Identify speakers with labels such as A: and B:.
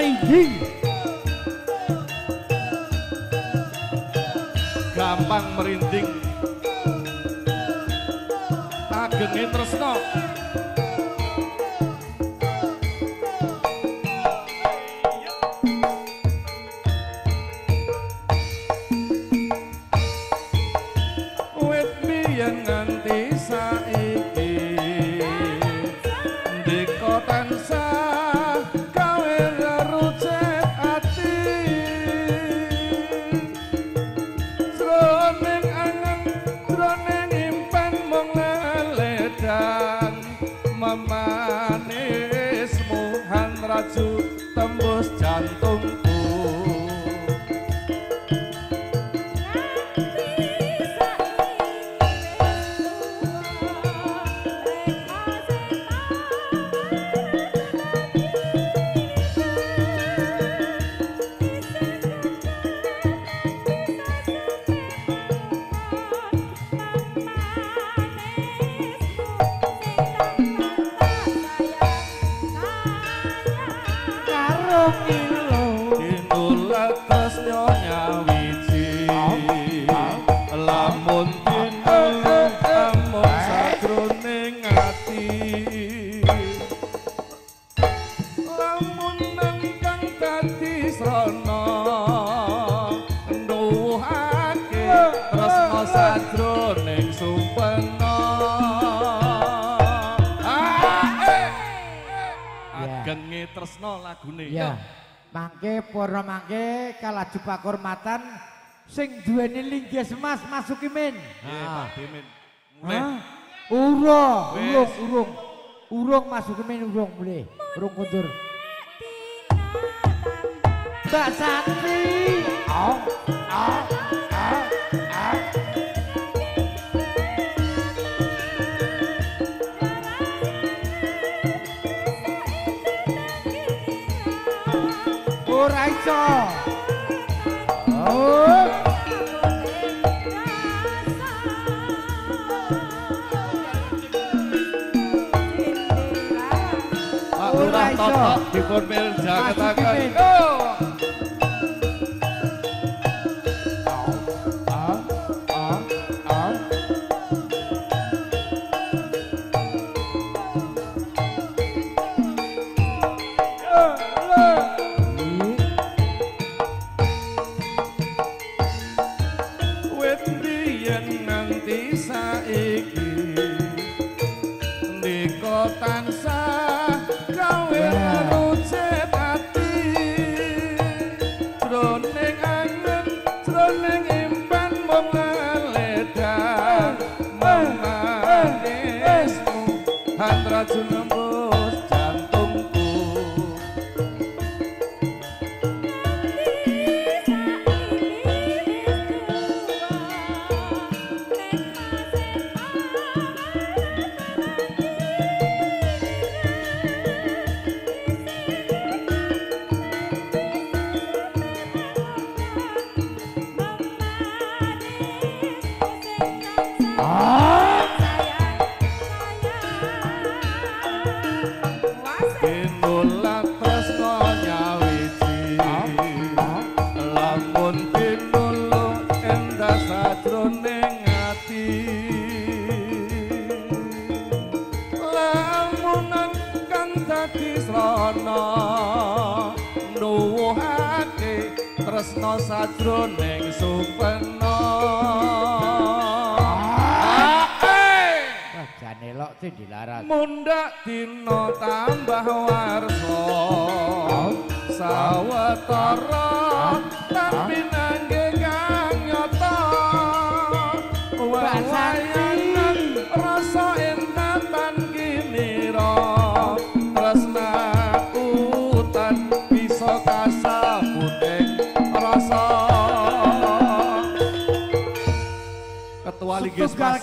A: merinding.
B: Gampang merinding. Agenge tresno. Wit biyen nganti saiki ndeka tansah gawe rerucet ati. Jroning angen jroning impen mung leledang memanismu han raju tembus jantungku. Lamun tinulung amung sajroning ati, lamun nangkang dadi srana nuwuhake tresna sajroning sumpena. Agenge tresna lagune.
A: Ya. Mangke para mangke kalaju pakurmatan sing duweni linggih semas masuki min.
B: Pak Demin.
A: Urung masuki min urung mulih. Urung kundur. Mbak Santi. Ora iso.
B: Pak Lurah Totok dipun miljangetaken. Wit biyen nganti saiki ndika tansah gawe rerucet ati. Jroning angen jroning impen mung leledang memanismu han raju nembus jantungku. Tinulak tresna nyawiji, lamun tinulung endah sajroning ati, lamunan kang dadi srana nuwuhake tresna sajroning sumpena.
A: Jane lok sing dilaras.
B: Mundhak dina tambah warsa sawetara tapi nangge kang nyata. Wayanan rasa entatan ginira tresnaku tan bisa kasabuting rasa. Ketua Liges Mas.